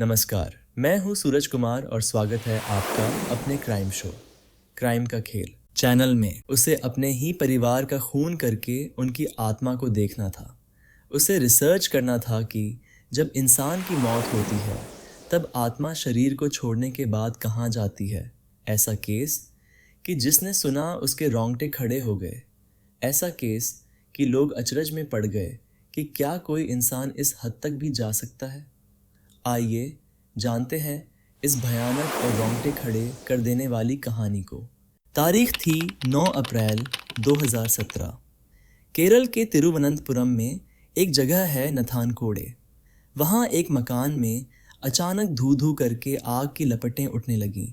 नमस्कार, मैं हूं सूरज कुमार और स्वागत है आपका अपने क्राइम शो क्राइम का खेल चैनल में। उसे अपने ही परिवार का खून करके उनकी आत्मा को देखना था। उसे रिसर्च करना था कि जब इंसान की मौत होती है तब आत्मा शरीर को छोड़ने के बाद कहाँ जाती है। ऐसा केस कि जिसने सुना उसके रोंगटे खड़े हो गए। ऐसा केस कि लोग अचरज में पड़ गए कि क्या कोई इंसान इस हद तक भी जा सकता है। आइए जानते हैं इस भयानक और रोंगटे खड़े कर देने वाली कहानी को। तारीख थी 9 अप्रैल 2017। केरल के तिरुवनंतपुरम में एक जगह है नथानकोडे। वहाँ एक मकान में अचानक धू धू करके आग की लपटें उठने लगीं।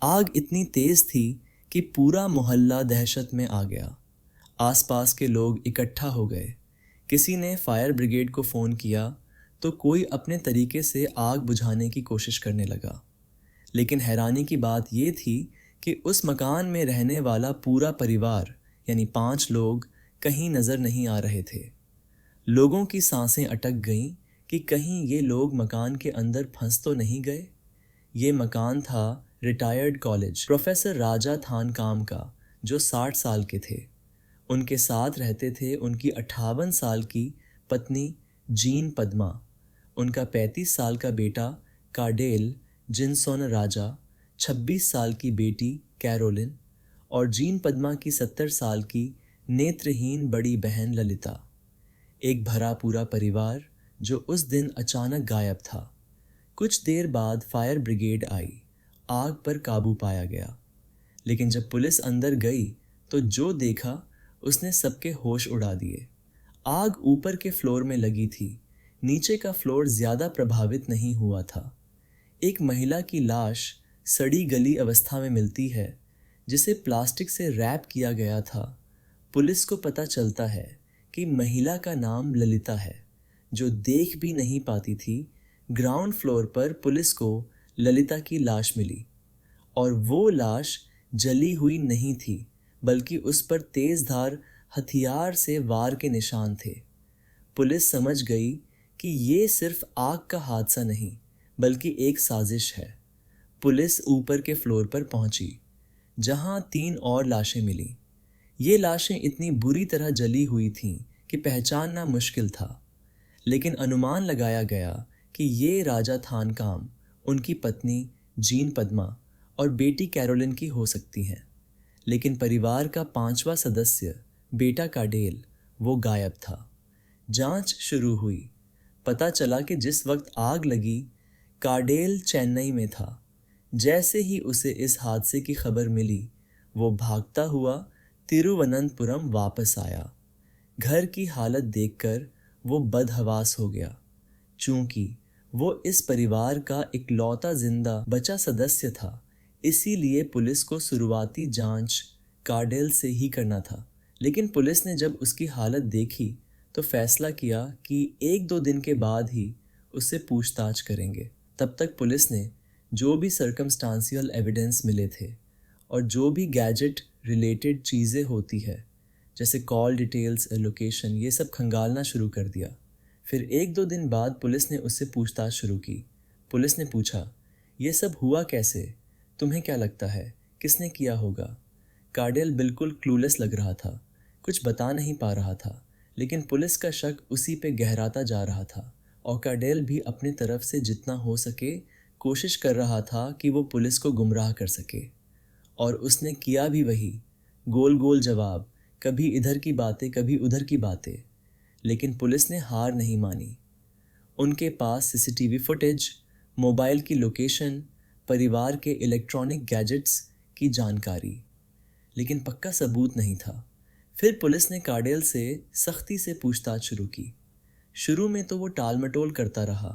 आग इतनी तेज थी कि पूरा मोहल्ला दहशत में आ गया। आसपास के लोग इकट्ठा हो गए। किसी ने फायर ब्रिगेड को फ़ोन किया तो कोई अपने तरीके से आग बुझाने की कोशिश करने लगा। लेकिन हैरानी की बात ये थी कि उस मकान में रहने वाला पूरा परिवार यानी 5 लोग कहीं नज़र नहीं आ रहे थे। लोगों की सांसें अटक गईं कि कहीं ये लोग मकान के अंदर फंस तो नहीं गए। ये मकान था रिटायर्ड कॉलेज प्रोफेसर राजा थानकाम का, जो 60 साल के थे। उनके साथ रहते थे उनकी 58 साल की पत्नी जीन पद्मा, उनका 35 साल का बेटा कार्डेल जिनसोन राजा, 26 साल की बेटी कैरोलिन और जीन पद्मा की 70 साल की नेत्रहीन बड़ी बहन ललिता। एक भरा पूरा परिवार जो उस दिन अचानक गायब था। कुछ देर बाद फायर ब्रिगेड आई। आग पर काबू पाया गया। लेकिन जब पुलिस अंदर गई तो जो देखा उसने सबके होश उड़ा दिए। आग ऊपर के फ्लोर में लगी थी, नीचे का फ्लोर ज़्यादा प्रभावित नहीं हुआ था। एक महिला की लाश सड़ी गली अवस्था में मिलती है, जिसे प्लास्टिक से रैप किया गया था। पुलिस को पता चलता है कि महिला का नाम ललिता है, जो देख भी नहीं पाती थी। ग्राउंड फ्लोर पर पुलिस को ललिता की लाश मिली और वो लाश जली हुई नहीं थी, बल्कि उस पर तेज़धार हथियार से वार के निशान थे। पुलिस समझ गई कि ये सिर्फ आग का हादसा नहीं बल्कि एक साजिश है। पुलिस ऊपर के फ्लोर पर पहुंची, जहां 3 और लाशें मिलीं। ये लाशें इतनी बुरी तरह जली हुई थीं कि पहचानना मुश्किल था। लेकिन अनुमान लगाया गया कि ये राजा थानकाम, उनकी पत्नी जीन पद्मा और बेटी कैरोलिन की हो सकती हैं। लेकिन परिवार का 5वां सदस्य बेटा कार्डेल वो गायब था। जांच शुरू हुई। पता चला कि जिस वक्त आग लगी कार्डेल चेन्नई में था। जैसे ही उसे इस हादसे की खबर मिली वो भागता हुआ तिरुवनंतपुरम वापस आया। घर की हालत देखकर वो बदहवास हो गया। चूंकि वो इस परिवार का इकलौता जिंदा बचा सदस्य था, इसीलिए पुलिस को शुरुआती जांच कार्डेल से ही करना था। लेकिन पुलिस ने जब उसकी हालत देखी तो फैसला किया कि 1-2 दिन के बाद ही उससे पूछताछ करेंगे। तब तक पुलिस ने जो भी सर्कमस्टांशियल एविडेंस मिले थे और जो भी गैजेट रिलेटेड चीज़ें होती है, जैसे कॉल डिटेल्स, लोकेशन, ये सब खंगालना शुरू कर दिया। फिर 1-2 दिन बाद पुलिस ने उससे पूछताछ शुरू की। पुलिस ने पूछा, ये सब हुआ कैसे? तुम्हें क्या लगता है किसने किया होगा? कार्डेल बिल्कुल क्लूलेस लग रहा था, कुछ बता नहीं पा रहा था। लेकिन पुलिस का शक उसी पे गहराता जा रहा था और कार्डेल भी अपनी तरफ से जितना हो सके कोशिश कर रहा था कि वो पुलिस को गुमराह कर सके। और उसने किया भी वही, गोल गोल जवाब, कभी इधर की बातें कभी उधर की बातें। लेकिन पुलिस ने हार नहीं मानी। उनके पास सीसीटीवी फुटेज, मोबाइल की लोकेशन, परिवार के इलेक्ट्रॉनिक गैजेट्स की जानकारी, लेकिन पक्का सबूत नहीं था। फिर पुलिस ने कार्डेल से सख्ती से पूछताछ शुरू की। शुरू में तो वो टाल मटोल करता रहा,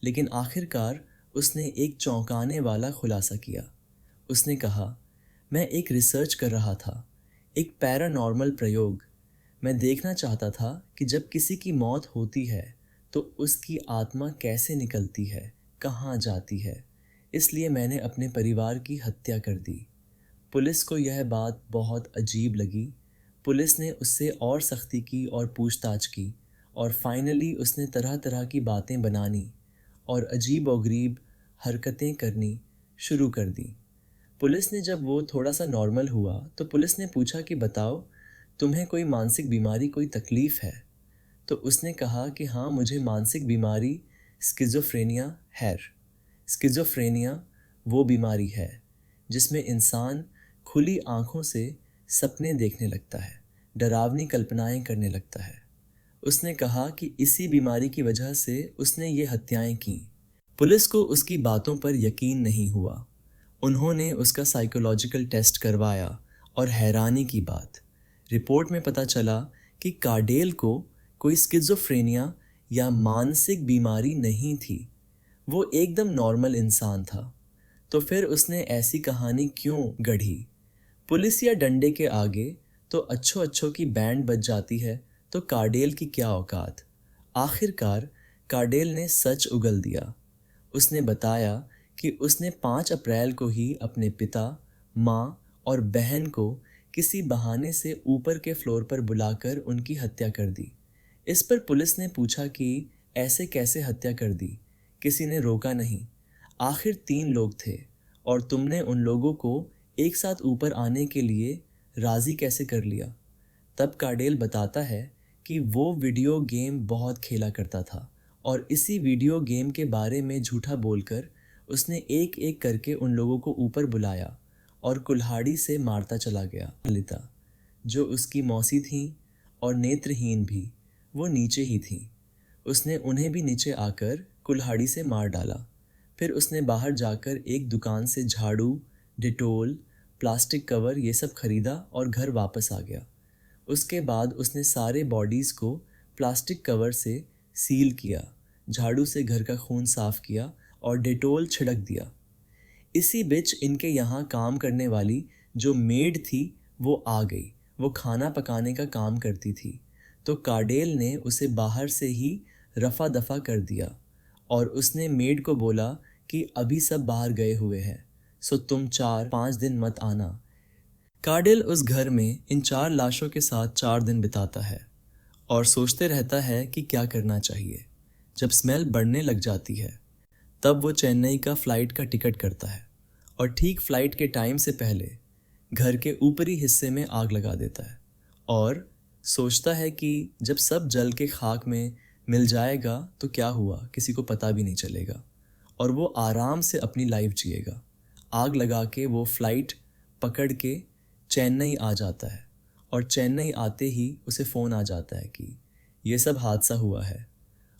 लेकिन आखिरकार उसने एक चौंकाने वाला खुलासा किया। उसने कहा, मैं एक रिसर्च कर रहा था, एक पैरानॉर्मल प्रयोग। मैं देखना चाहता था कि जब किसी की मौत होती है तो उसकी आत्मा कैसे निकलती है, कहाँ जाती है। इसलिए मैंने अपने परिवार की हत्या कर दी। पुलिस को यह बात बहुत अजीब लगी। पुलिस ने उससे और सख्ती की और पूछताछ की और फाइनली उसने तरह तरह की बातें बनानी और अजीब और गरीब हरकतें करनी शुरू कर दी। पुलिस ने जब वो थोड़ा सा नॉर्मल हुआ तो पुलिस ने पूछा कि बताओ, तुम्हें कोई मानसिक बीमारी, कोई तकलीफ़ है? तो उसने कहा कि हाँ, मुझे मानसिक बीमारी स्किज़ोफ्रेनिया है। स्किज़ोफ्रेनिया वो बीमारी है जिसमें इंसान खुली आँखों से सपने देखने लगता है, डरावनी कल्पनाएं करने लगता है। उसने कहा कि इसी बीमारी की वजह से उसने ये हत्याएं की। पुलिस को उसकी बातों पर यकीन नहीं हुआ। उन्होंने उसका साइकोलॉजिकल टेस्ट करवाया और हैरानी की बात, रिपोर्ट में पता चला कि कार्डेल को कोई स्किज़ोफ्रेनिया या मानसिक बीमारी नहीं थी। वो एकदम नॉर्मल इंसान था। तो फिर उसने ऐसी कहानी क्यों गढ़ी? पुलिस या डंडे के आगे तो अच्छों अच्छों की बैंड बज जाती है, तो कार्डेल की क्या औकात। आखिरकार कार्डेल ने सच उगल दिया। उसने बताया कि उसने 5 अप्रैल को ही अपने पिता, माँ और बहन को किसी बहाने से ऊपर के फ्लोर पर बुलाकर उनकी हत्या कर दी। इस पर पुलिस ने पूछा कि ऐसे कैसे हत्या कर दी? किसी ने रोका नहीं। आखिर 3 लोग थे और तुमने उन लोगों को एक साथ ऊपर आने के लिए राज़ी कैसे कर लिया? तब कार्डेल बताता है कि वो वीडियो गेम बहुत खेला करता था और इसी वीडियो गेम के बारे में झूठा बोलकर उसने एक एक करके उन लोगों को ऊपर बुलाया और कुल्हाड़ी से मारता चला गया। ललिता, जो उसकी मौसी थीं और नेत्रहीन भी, वो नीचे ही थीं। उसने उन्हें भी नीचे आकर कुल्हाड़ी से मार डाला। फिर उसने बाहर जाकर एक दुकान से झाड़ू, डिटोल, प्लास्टिक कवर ये सब खरीदा और घर वापस आ गया। उसके बाद उसने सारे बॉडीज़ को प्लास्टिक कवर से सील किया, झाड़ू से घर का खून साफ किया और डेटोल छिड़क दिया। इसी बीच इनके यहाँ काम करने वाली जो मेड थी वो आ गई। वो खाना पकाने का काम करती थी, तो कार्डेल ने उसे बाहर से ही रफा दफा कर दिया और उसने मेड को बोला कि अभी सब बाहर गए हुए हैं, सो तुम 4-5 दिन मत आना। कार्डेल उस घर में इन 4 लाशों के साथ 4 दिन बिताता है और सोचते रहता है कि क्या करना चाहिए। जब स्मेल बढ़ने लग जाती है तब वो चेन्नई का फ़्लाइट का टिकट करता है और ठीक फ़्लाइट के टाइम से पहले घर के ऊपरी हिस्से में आग लगा देता है और सोचता है कि जब सब जल के खाक में मिल जाएगा तो क्या हुआ, किसी को पता भी नहीं चलेगा और वो आराम से अपनी लाइफ जिएगा। आग लगा के वो फ़्लाइट पकड़ के चेन्नई आ जाता है और चेन्नई आते ही उसे फ़ोन आ जाता है कि ये सब हादसा हुआ है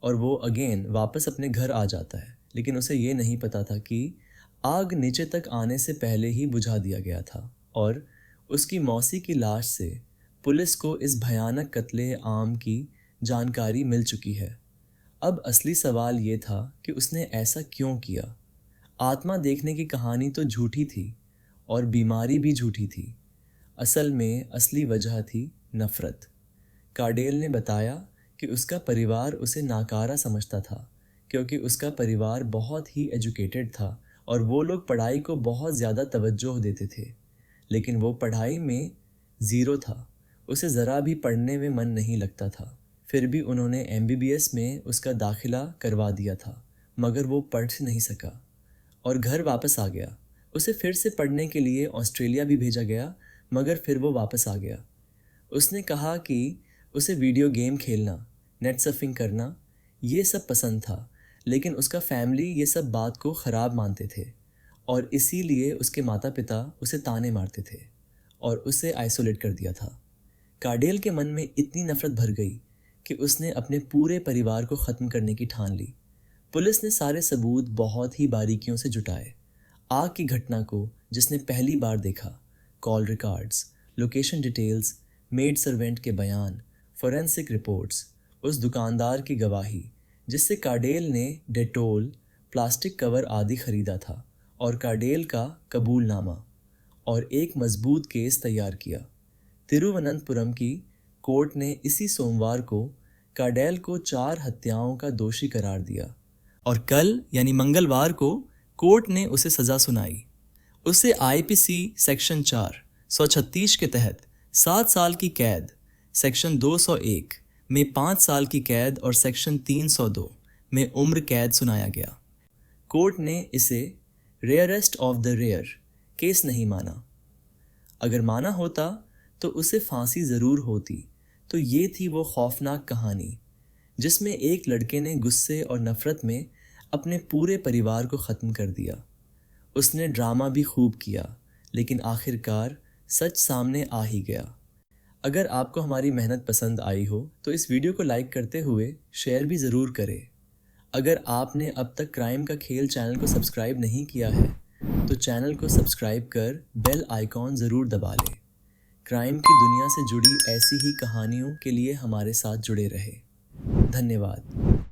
और वो अगेन वापस अपने घर आ जाता है। लेकिन उसे ये नहीं पता था कि आग नीचे तक आने से पहले ही बुझा दिया गया था और उसकी मौसी की लाश से पुलिस को इस भयानक कत्ले आम की जानकारी मिल चुकी है। अब असली सवाल ये था कि उसने ऐसा क्यों किया। आत्मा देखने की कहानी तो झूठी थी और बीमारी भी झूठी थी। असल में असली वजह थी नफ़रत। कार्डेल ने बताया कि उसका परिवार उसे नाकारा समझता था क्योंकि उसका परिवार बहुत ही एजुकेटेड था और वो लोग पढ़ाई को बहुत ज़्यादा तवज्जो देते थे, लेकिन वो पढ़ाई में ज़ीरो था। उसे ज़रा भी पढ़ने में मन नहीं लगता था। फिर भी उन्होंने MBBS में उसका दाखिला करवा दिया था, मगर वो पढ़ नहीं सका और घर वापस आ गया। उसे फिर से पढ़ने के लिए ऑस्ट्रेलिया भी भेजा गया, मगर फिर वो वापस आ गया। उसने कहा कि उसे वीडियो गेम खेलना, नेट सर्फिंग करना ये सब पसंद था, लेकिन उसका फैमिली ये सब बात को ख़राब मानते थे और इसीलिए उसके माता पिता उसे ताने मारते थे और उसे आइसोलेट कर दिया था। कार्डेल के मन में इतनी नफ़रत भर गई कि उसने अपने पूरे परिवार को ख़त्म करने की ठान ली। पुलिस ने सारे सबूत बहुत ही बारीकियों से जुटाए। आग की घटना को जिसने पहली बार देखा, call records, location details, maid servant के बयान, फोरेंसिक रिपोर्ट्स, उस दुकानदार की गवाही जिससे कार्डेल ने डेटोल, प्लास्टिक कवर आदि खरीदा था और कार्डेल का कबूलनामा और एक मजबूत केस तैयार किया। तिरुवनंतपुरम की कोर्ट ने इसी सोमवार को कार्डेल को 4 हत्याओं का दोषी करार दिया और कल यानी मंगलवार को कोर्ट ने उसे सज़ा सुनाई। उसे IPC सेक्शन 436 के तहत 7 साल की कैद, सेक्शन 201 में 5 साल की कैद और सेक्शन 302 में उम्र कैद सुनाया गया। कोर्ट ने इसे rarest of the rare case नहीं माना। अगर माना होता तो उसे फांसी ज़रूर होती। तो ये थी वो खौफनाक कहानी जिसमें एक लड़के ने गुस्से और नफ़रत में अपने पूरे परिवार को ख़त्म कर दिया। उसने ड्रामा भी खूब किया, लेकिन आखिरकार सच सामने आ ही गया। अगर आपको हमारी मेहनत पसंद आई हो तो इस वीडियो को लाइक करते हुए शेयर भी ज़रूर करें। अगर आपने अब तक क्राइम का खेल चैनल को सब्सक्राइब नहीं किया है तो चैनल को सब्सक्राइब कर बेल आइकॉन ज़रूर दबा लें। क्राइम की दुनिया से जुड़ी ऐसी ही कहानियों के लिए हमारे साथ जुड़े रहें। धन्यवाद।